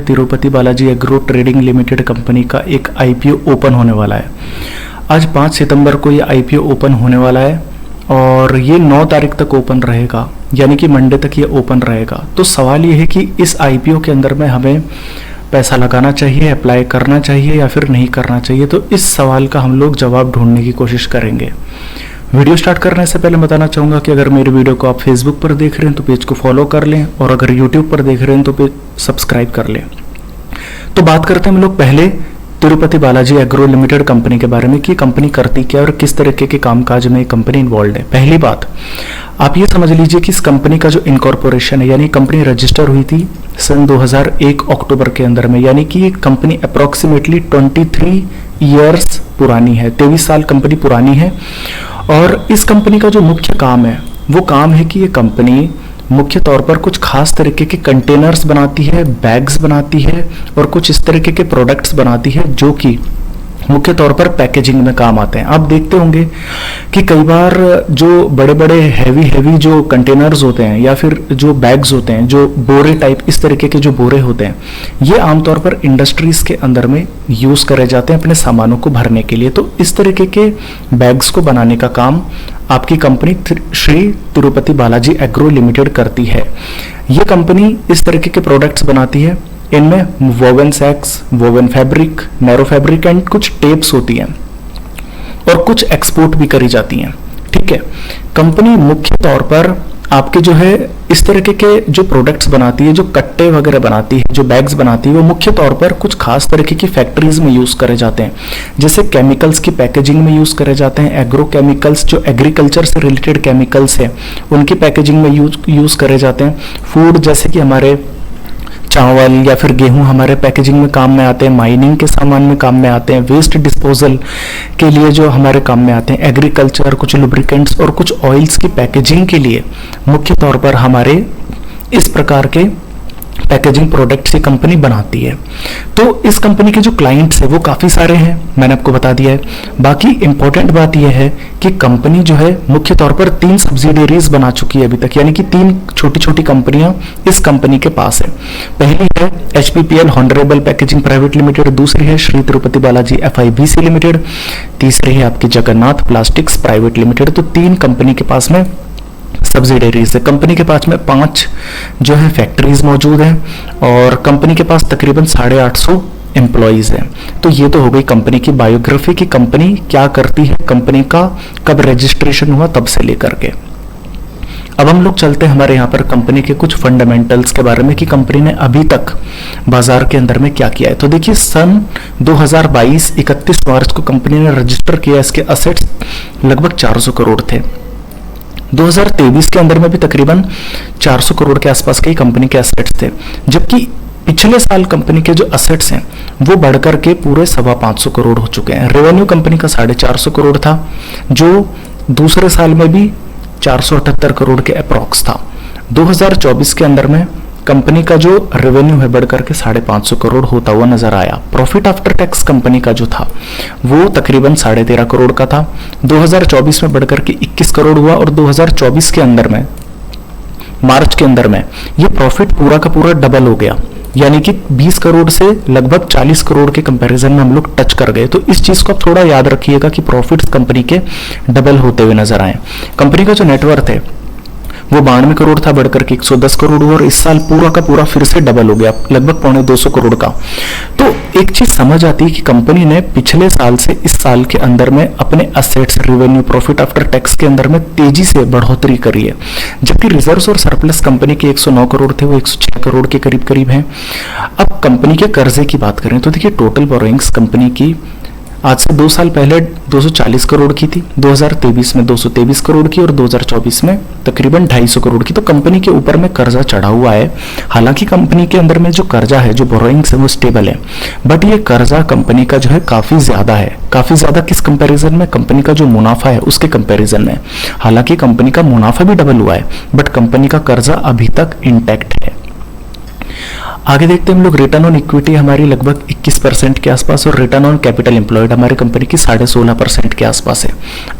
Tirupati Balaji agro trading limited company का एक IPO open होने वाला है। आज 5 सितंबर को ये आईपीओ ओपन होने वाला है और ये 9 तारीख तक ओपन रहेगा, यानी कि मंडे तक ये ओपन रहेगा। तो सवाल ये है कि इस आईपीओ के अंदर में हमें पैसा लगाना चाहिए, अप्लाई करना चाहिए या फिर नहीं करना चाहिए। तो इस सवाल का हम लोग जवाब ढूंढने की कोशिश करेंगे। वीडियो स्टार्ट करने से पहले बताना चाहूँगा कि अगर मेरे वीडियो को आप फेसबुक पर देख रहे हैं तो पेज को फॉलो कर लें, और अगर यूट्यूब पर देख रहे हैं तो पेज सब्सक्राइब कर लें। तो बात करते हैं हम लोग पहले Tirupati Balaji agro limited company के बारे में कि कंपनी करती क्या और किस तरीके के कामकाज में कंपनी इन्वॉल्व है। पहली बात आप ये समझ लीजिए कि इस कंपनी का जो इनकॉर्पोरेशन है, यानी कंपनी रजिस्टर हुई थी सन 2001 अक्टूबर के अंदर में, यानी कि कंपनी अप्रोक्सीमेटली 23 ईयर्स पुरानी है, 23 साल कंपनी पुरानी है। और इस कंपनी का जो मुख्य काम है वो काम है कि ये कंपनी मुख्य तौर पर कुछ खास तरीके के कंटेनर्स बनाती है, बैग्स बनाती है और कुछ इस तरीके के प्रोडक्ट्स बनाती है जो कि मुख्य तौर पर पैकेजिंग में काम आते हैं। आप देखते होंगे कि कई बार जो बड़े बड़े हैवी जो कंटेनर्स होते हैं या फिर जो बैग्स होते हैं, जो बोरे टाइप इस तरीके के जो बोरे होते हैं, ये आमतौर पर इंडस्ट्रीज के अंदर में यूज करे जाते हैं अपने सामानों को भरने के लिए। तो इस तरीके के बैग्स को बनाने का काम आपकी company Shri Tirupati Balaji agro limited करती है। ये कंपनी इस तरीके के प्रोडक्ट्स बनाती है। इनमें woven sacks, woven fabric, narrow fabric and कुछ टेप्स होती हैं और कुछ एक्सपोर्ट भी करी जाती हैं। ठीक है, कंपनी मुख्य तौर पर आपके जो है इस तरीके के जो प्रोडक्ट्स बनाती है, जो कट्टे वगैरह बनाती है, जो बैग्स बनाती है, वो मुख्य तौर पर कुछ खास तरीके की फैक्ट्रीज में यूज करे जाते हैं। जैसे केमिकल्स की पैकेजिंग में यूज करे जाते हैं, एग्रो केमिकल्स जो एग्रीकल्चर से रिलेटेड केमिकल्स है उनकी पैकेजिंग में यूज करे जाते हैं। फूड जैसे कि हमारे चावल या फिर गेहूं हमारे पैकेजिंग में काम में आते हैं, माइनिंग के सामान में काम में आते हैं, वेस्ट डिस्पोजल के लिए जो हमारे काम में आते हैं, एग्रीकल्चर, कुछ लुब्रिकेंट्स और कुछ ऑयल्स की पैकेजिंग के लिए मुख्य तौर पर हमारे इस प्रकार के पैकेजिंग प्रोडक्ट्स ये कंपनी बनाती है। तो इस कंपनी के जो क्लाइंट्स है वो काफ़ी सारे हैं, मैंने आपको बता दिया है। बाकी इंपॉर्टेंट बात यह है कि कंपनी जो है मुख्य तौर पर 3 सब्सिडियरीज बना चुकी है अभी तक, यानी कि 3 छोटी छोटी कंपनियां इस कंपनी के पास है। पहली है HPPL honourable packaging private limited, दूसरी है श्री तिरुपति बालाजी FIBC लिमिटेड, तीसरी है आपकी जगन्नाथ प्लास्टिक्स प्राइवेट लिमिटेड। तो 3 कंपनी के पास में सब्सिडियरीज है। कंपनी के पास में 5 जो है फैक्ट्रीज मौजूद हैं और कंपनी के पास तकरीबन 850 एम्प्लॉइज हैं। तो ये तो हो गई कंपनी की बायोग्राफी कि कंपनी क्या करती है, कंपनी का कब रजिस्ट्रेशन हुआ तब से लेकर के। अब हम लोग चलते हैं हमारे यहाँ पर कंपनी के कुछ फंडामेंटल्स के बारे में कि कंपनी ने अभी तक बाजार के अंदर में क्या किया है। तो देखिए सन 2022 31 मार्च को कंपनी ने रजिस्टर किया, इसके असेट्स लगभग 400 करोड़ थे। 2023 के अंदर में भी तकरीबन 400 करोड़ के आसपास के कंपनी के एसेट्स थे, जबकि पिछले साल कंपनी के जो एसेट्स हैं वो बढ़कर के पूरे 525 करोड़ हो चुके हैं। रेवेन्यू कंपनी का 450 करोड़ था, जो दूसरे साल में भी 478 करोड़ के अप्रॉक्स था। 2024 के अंदर में कंपनी का जो रेवेन्यू है बढ़कर के 550 करोड़ होता हुआ नजर आया। प्रॉफिट आफ्टर टैक्स कंपनी का जो था वो तकरीबन 13.5 करोड़ का था, 2024 में बढ़कर के 21 करोड़ हुआ और 2024 के अंदर में मार्च के अंदर में ये प्रॉफिट पूरा का पूरा डबल हो गया, यानी कि 20 करोड़ से लगभग 40 करोड़ के कंपैरिजन में हम लोग टच कर गए। तो इस चीज को आप थोड़ा याद रखिएगा कि प्रॉफिट्स कंपनी के डबल होते हुए नजर आए। कंपनी का जो नेटवर्थ है वो 92 करोड़ था, बढ़कर के 110 करोड़ हुआ और इस साल पूरा का पूरा फिर से डबल हो गया, लगभग 250 करोड़ का। तो एक चीज समझ आती है कि कंपनी ने पिछले साल से इस साल के अंदर में अपने assets, revenue, profit after tax के अंदर में तेजी से बढ़ोतरी करी है, जबकि रिजर्व्स और सरप्लस कंपनी के 109 करोड़ थे वो 106 करोड़ के करीब करीब हैं। अब कंपनी के कर्जे की बात करें तो देखिए टोटल बोरोइंग्स कंपनी की आज से 2 साल पहले 240 करोड़ की थी, 2023 में 223 करोड़ की और 2024 में तकरीबन 250 करोड़ की। तो कंपनी के ऊपर में कर्जा चढ़ा हुआ है। हालांकि कंपनी के अंदर में जो कर्जा है, जो बोरोइंग्स है वो स्टेबल है, बट ये कर्जा कंपनी का जो है काफी ज्यादा है। काफी ज्यादा किस कंपैरिजन में? कंपनी का जो मुनाफा है उसके कंपैरिजन में। हालांकि कंपनी का मुनाफा भी डबल हुआ है बट कंपनी का कर्जा अभी तक इंटैक्ट है। आगे देखते हैं हम लोग, रिटर्न ऑन इक्विटी हमारी लगभग 21% के आसपास और रिटर्न ऑन कैपिटल एम्प्लॉयड हमारी कंपनी की 16.5% के आसपास है।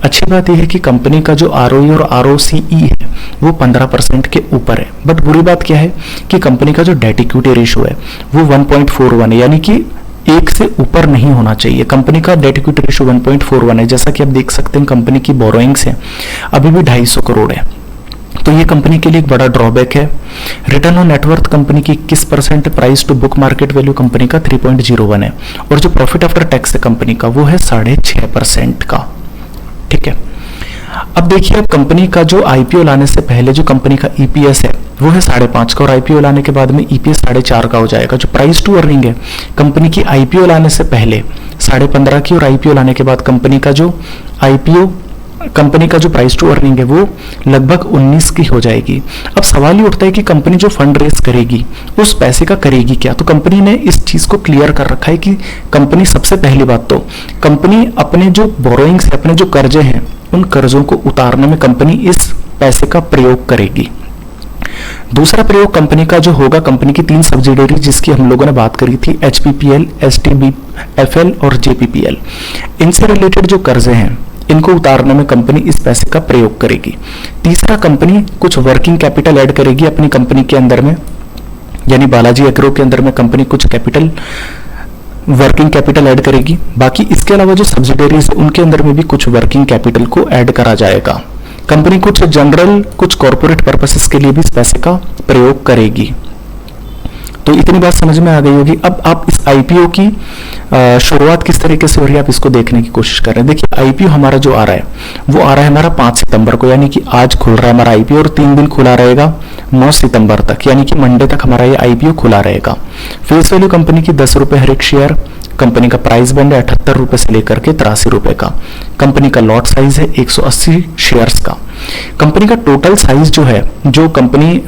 अच्छी बात यह है कि कंपनी का जो ROE और ROCE है वो 15% के ऊपर है। बट बुरी बात क्या है कि कंपनी का जो डेट इक्विटी रेशियो है वो 1.41 है, यानी कि एक से ऊपर नहीं होना चाहिए। कंपनी का डेट इक्विटी रेशियो 1.41 है। जैसा कि आप देख सकते हैं कंपनी की बोरोइंग्स है अभी भी 250 करोड़ है, तो ये कंपनी के लिए एक बड़ा ड्रॉबैक है। रिटर्न ऑन नेटवर्थ कंपनी की 21%, price to book market value company का 3.01 है और जो प्रॉफिट आफ्टर टैक्स है कंपनी का वो है 6.5% का। ठीक है, अब देखिए, अब कंपनी का जो IPO लाने से पहले जो कंपनी का EPS है वो है 5.5 का और IPO लाने के बाद में EPS 4.5 का हो जाएगा। जो प्राइस टू अर्निंग है कंपनी की IPO लाने से पहले 15.5 की और IPO लाने के बाद कंपनी का जो प्राइस टू अर्निंग है वो लगभग 19 की हो जाएगी। अब सवाल ये उठता है कि कंपनी जो फंड रेस करेगी उस पैसे का करेगी क्या। तो कंपनी ने इस चीज को क्लियर कर रखा है कि कंपनी, सबसे पहली बात तो कंपनी अपने जो बोरोइंग्स है, अपने जो कर्जे हैं, उन कर्जों को उतारने में कंपनी इस पैसे का प्रयोग करेगी। दूसरा प्रयोग कंपनी का जो होगा, कंपनी की 3 सब्सिडियरी जिसकी हम लोगों ने बात करी थी, HPPL, STBFL और JPPL, इनसे रिलेटेड जो कर्जे हैं इनको उतारने में कंपनी इस पैसे का प्रयोग करेगी। तीसरा, कंपनी कुछ वर्किंग कैपिटल ऐड करेगी अपनी कंपनी के अंदर में, यानी बालाजी एग्रो के अंदर में कंपनी कुछ वर्किंग कैपिटल ऐड करेगी। बाकी इसके अलावा जो सब्सिडियरीज उनके अंदर में भी कुछ वर्किंग कैपिटल को ऐड करा जाएगा। कंपनी कुछ जनरल, कुछ कॉर्पोरेट पर्पसेस के लिए भी इस पैसे का प्रयोग करेगी। तो इतनी बात समझ में आ गई होगी। अब आप इस IPO की शुरुआत किस तरीके से हो रही है आप इसको देखने की कोशिश कर रहे हैं। देखिए, IPO हमारा जो आ रहा है वो आ रहा है हमारा 5 सितंबर को, यानी कि आज खुल रहा है हमारा IPO और 3 दिन खुला रहेगा 9 सितंबर तक, यानी कि मंडे तक हमारा ये IPO खुला रहेगा। फेस वैल्यू कंपनी की 10 रुपए हर एक शेयर। कंपनी का प्राइस बैंड है 78 रुपए से लेकर के 83 रुपए का। कंपनी का लॉट साइज है 180 शेयर्स का। कंपनी का टोटल साइज जो है, जो कंपनी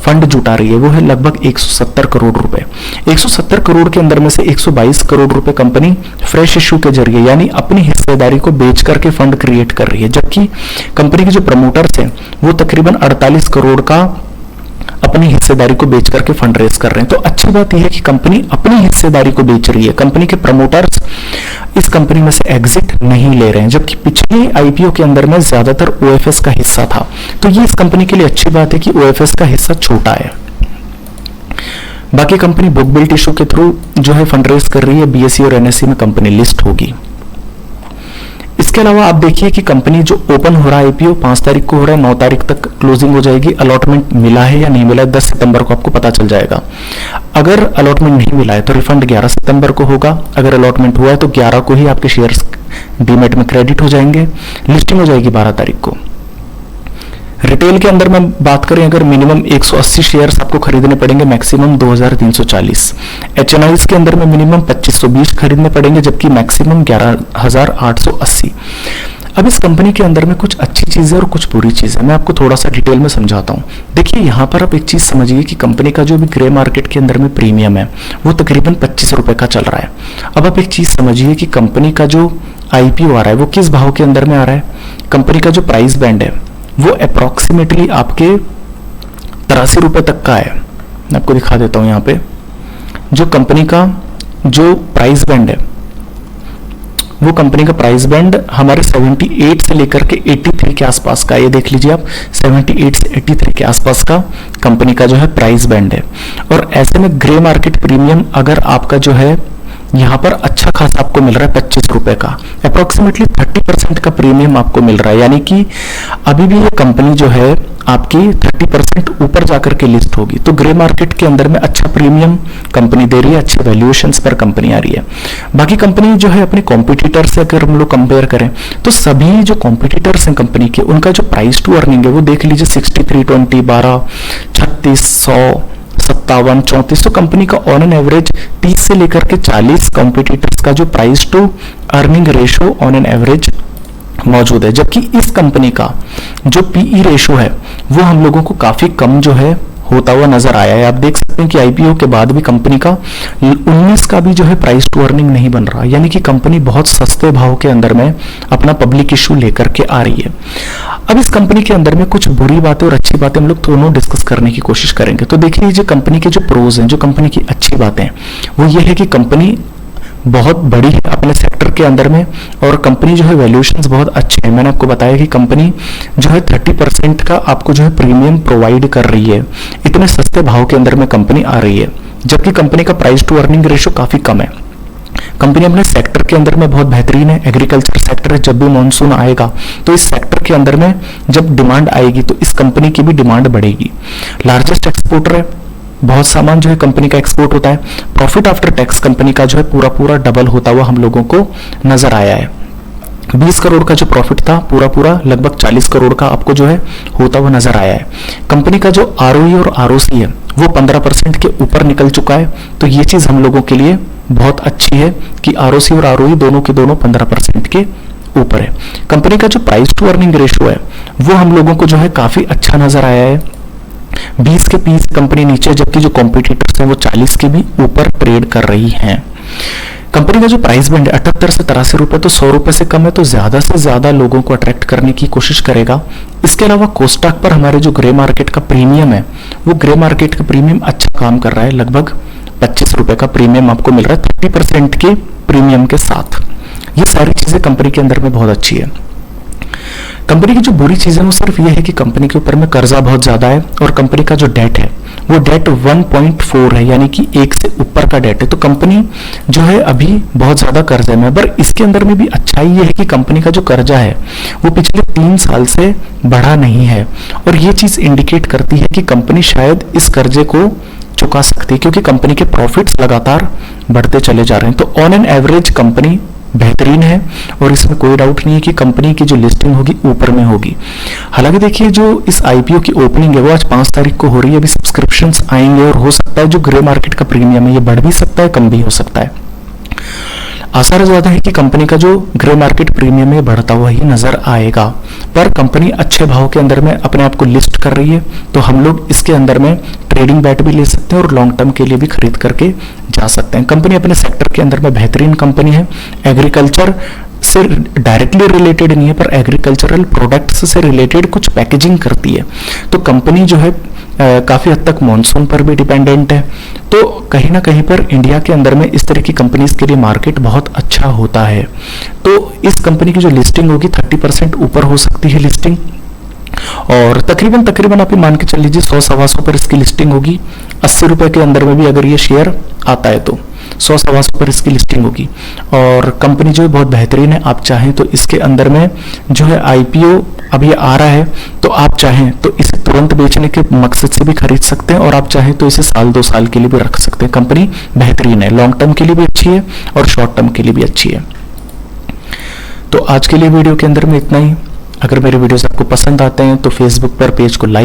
फंड जुटा रही है वो है लगभग 170 करोड़ रुपए। 170 करोड़ के अंदर में से 122 करोड़ रुपए कंपनी फ्रेश इश्यू के जरिए, यानी अपनी हिस्सेदारी को बेच करके फंड क्रिएट कर रही है, जबकि कंपनी के जो प्रमोटर्स हैं वो तकरीबन 48 करोड़ का अपनी हिस्सेदारी को बेच करके फंड रेज कर रहे हैं। तो अच्छी बात यह है कि कंपनी अपनी हिस्सेदारी को बेच रही है। कंपनी के प्रमोटर्स इस कंपनी में से एग्जिट नहीं ले रहे हैं, जबकि पिछले IPO के अंदर में ज्यादातर OFS का हिस्सा था। तो ये इस कंपनी के लिए अच्छी बात है कि OFS का हिस्सा छोटा है। बाकी कंपनी बुक बिल्ट इशू के थ्रू जो है फंड रेज कर रही है। BSE और NSE में कंपनी लिस्ट होगी। इसके अलावा आप देखिए कि कंपनी जो ओपन हो रहा है IPO 5 तारीख को हो रहा है, 9 तारीख तक क्लोजिंग हो जाएगी। अलॉटमेंट मिला है या नहीं मिला है 10 सितंबर को आपको पता चल जाएगा। अगर अलॉटमेंट नहीं मिला है तो रिफंड 11 सितंबर को होगा। अगर अलॉटमेंट हुआ है तो 11 को ही आपके शेयर्स डीमैट में क्रेडिट हो जाएंगे। लिस्टिंग हो जाएगी 12 तारीख को। रिटेल के अंदर में बात करें, अगर मिनिमम 180 शेयर्स आपको खरीदने पड़ेंगे, मैक्सिमम 2340। HNIs के अंदर में मिनिमम 2520 खरीदने पड़ेंगे, जबकि मैक्सिमम 11880। अब इस कंपनी के अंदर में कुछ अच्छी चीजें और कुछ बुरी चीजें मैं आपको थोड़ा सा डिटेल में समझाता हूं। देखिए, यहां पर आप एक चीज समझिए कि कंपनी का जो भी ग्रे मार्केट के अंदर में प्रीमियम है वो तकरीबन 25 रुपए का चल रहा है। अब आप एक चीज समझिए कि कंपनी का जो IPO आ रहा है वो किस भाव के अंदर में आ रहा है। कंपनी का जो प्राइस बैंड है वो अप्रोक्सीमेटली आपके 83 रुपए तक का है। मैं आपको दिखा देता हूं। यहाँ पे जो कंपनी का जो प्राइस बैंड है वो कंपनी का प्राइस बैंड हमारे 78 से लेकर के 83 के आसपास का, ये देख लीजिए आप, 78 से 83 के आसपास का कंपनी का जो है प्राइस बैंड है। और ऐसे में ग्रे मार्केट प्रीमियम अगर आपका जो है यहाँ पर अच्छा खासा आपको मिल रहा है 25 रुपए का, अप्रोक्सीमेटली 30% का प्रीमियम आपको मिल रहा है। यानी कि अभी भी ये कंपनी जो है आपकी 30% ऊपर जाकर के लिस्ट होगी। तो ग्रे मार्केट के अंदर में अच्छा प्रीमियम कंपनी दे रही है, अच्छे वैल्यूएशंस पर कंपनी आ रही है। बाकी कंपनी जो है अपने कॉम्पिटिटर से अगर हम लोग कंपेयर करें तो सभी जो कॉम्पिटिटर्स हैं कंपनी के, उनका जो प्राइस टू अर्निंग है वो देख लीजिए 63, 20, 12, 36, 100, 57, 34। तो कंपनी का ऑन एन एवरेज 30 से लेकर के 40 कॉम्पिटिटर्स का जो price to earning ratio on an average मौजूद है, जबकि इस कंपनी का जो PE रेशो है वो हम लोगों को काफी कम जो है होता हुआ नजर आया है। आप देख सकते हैं कि आईपीओ के बाद भी कंपनी का 19 का भी जो है प्राइस टू अर्निंग नहीं बन रहा, यानी कि कंपनी बहुत सस्ते भाव के अंदर में अपना पब्लिक इशू लेकर के आ रही है। अब इस कंपनी के अंदर में कुछ बुरी बातें और अच्छी बातें हम लोग दोनों डिस्कस करने की कोशिश करेंगे। तो देख लीजिए कंपनी के जो प्रोज हैं, जो कंपनी की अच्छी बातें, वो ये है कि कंपनी बहुत बड़ी है अपने सेक्टर के अंदर में, और कंपनी जो है वैल्यूएशंस बहुत अच्छे हैं। मैंने आपको बताया कि कंपनी जो है 30% का आपको जो है प्रीमियम प्रोवाइड कर रही है, इतने सस्ते भाव के अंदर में कंपनी आ रही है, जबकि कंपनी का प्राइस टू अर्निंग रेशियो काफी कम है। कंपनी अपने सेक्टर के अंदर में बहुत बेहतरीन है, एग्रीकल्चर सेक्टर है। जब भी मॉनसून आएगा तो इस सेक्टर के अंदर में जब डिमांड आएगी तो इस कंपनी की भी डिमांड बढ़ेगी। लार्जेस्ट एक्सपोर्टर है, बहुत सामान जो है कंपनी का एक्सपोर्ट होता है। प्रॉफिट आफ्टर टैक्स कंपनी का जो है पूरा पूरा डबल होता हुआ हम लोगों को नजर आया है। 20 करोड़ का जो प्रॉफिट था पूरा लगभग 40 करोड़ का आपको जो है होता हुआ नजर आया है। कंपनी का जो आरओई और आरओसी है वो 15% के ऊपर निकल चुका है। तो ये चीज हम लोगों के लिए बहुत अच्छी है कि आरओसी और आरओई दोनों के दोनों 15% के ऊपर है। कंपनी का जो प्राइस टू अर्निंग रेशियो है वो हम लोगों को जो है काफी अच्छा नजर आया है। 20 के पीछे कंपनी नीचे, जबकि जो कॉम्पिटिटर्स हैं वो 40 के भी ऊपर ट्रेड कर रही हैं। कंपनी का जो प्राइस बैंड है 78 से 83 रुपए, तो 100 रुपए से कम है, तो ज्यादा से ज्यादा लोगों को अट्रैक्ट करने की कोशिश करेगा। इसके अलावा कोस्टॉक पर हमारे जो ग्रे मार्केट का प्रीमियम है वो ग्रे मार्केट का प्रीमियम अच्छा काम कर रहा है, लगभग 25 रुपए का प्रीमियम आपको मिल रहा है 30% के प्रीमियम के साथ। ये सारी चीजें कंपनी के अंदर में बहुत अच्छी है। कंपनी की जो बुरी चीज है वो सिर्फ ये है कि कंपनी के ऊपर में कर्जा बहुत ज्यादा है, और कंपनी का जो डेट है वो डेट 1.4 है, यानी कि 1 से ऊपर का डेट है। तो कंपनी जो है अभी बहुत ज्यादा कर्जे में है। पर इसके अंदर में भी अच्छाई ये है कि कंपनी का जो कर्जा है वो पिछले 3 साल से बढ़ा नहीं है, और ये चीज इंडिकेट करती है कि कंपनी शायद इस कर्जे को चुका सकती है, क्योंकि कंपनी के प्रॉफिट्स लगातार बढ़ते चले जा रहे हैं। तो ऑन एन एवरेज कंपनी बेहतरीन है, और इसमें कोई डाउट नहीं है कि कंपनी की जो लिस्टिंग होगी ऊपर में होगी। हालांकि देखिए जो इस आईपीओ की ओपनिंग है वो आज 5 तारीख को हो रही है। अभी सब्सक्रिप्शंस आएंगे और हो सकता है जो ग्रे मार्केट का प्रीमियम है ये बढ़ भी सकता है, कम भी हो सकता है। आसार ज्यादा है कि कंपनी का जो ग्रे मार्केट प्रीमियम है बढ़ता हुआ ही नजर आएगा, पर कंपनी अच्छे भाव के अंदर में अपने आप को लिस्ट कर रही है, तो हम लोग इसके अंदर में ट्रेडिंग बैट भी ले सकते हैं और लॉन्ग टर्म के लिए भी खरीद करके जा सकते हैं। कंपनी अपने सेक्टर के अंदर में बेहतरीन कंपनी है। एग्रीकल्चर से डायरेक्टली रिलेटेड नहीं है, पर एग्रीकल्चरल प्रोडक्ट्स से रिलेटेड कुछ पैकेजिंग करती है। तो कंपनी जो है काफी हद तक मॉनसून पर भी डिपेंडेंट है। तो कहीं ना कहीं पर इंडिया के अंदर में इस तरह की कंपनीज के लिए मार्केट बहुत अच्छा होता है। तो इस कंपनी की जो लिस्टिंग होगी 30% ऊपर हो सकती है लिस्टिंग, और तकरीबन आप मान के चल लीजिए 100-125 पर इसकी लिस्टिंग होगी। 80 रुपए के अंदर में भी अगर ये शेयर आता है तो 100-125 पर इसकी लिस्टिंग होगी, और कंपनी जो है बहुत बेहतरीन है। आप चाहें तो इसके अंदर में जो है आईपीओ अभी आ रहा है, तो आप चाहें तो इसे तुरंत बेचने के मकसद से भी खरीद सकते हैं, और आप चाहें तो इसे 1-2 साल के लिए भी रख सकते हैं। कंपनी बेहतरीन है, लॉन्ग टर्म के लिए भी अच्छी है और शॉर्ट टर्म के लिए भी अच्छी है। तो आज के लिए वीडियो के अंदर में इतना ही। अगर मेरे वीडियोस आपको पसंद आते हैं तो फेसबुक पर पेज को लाइक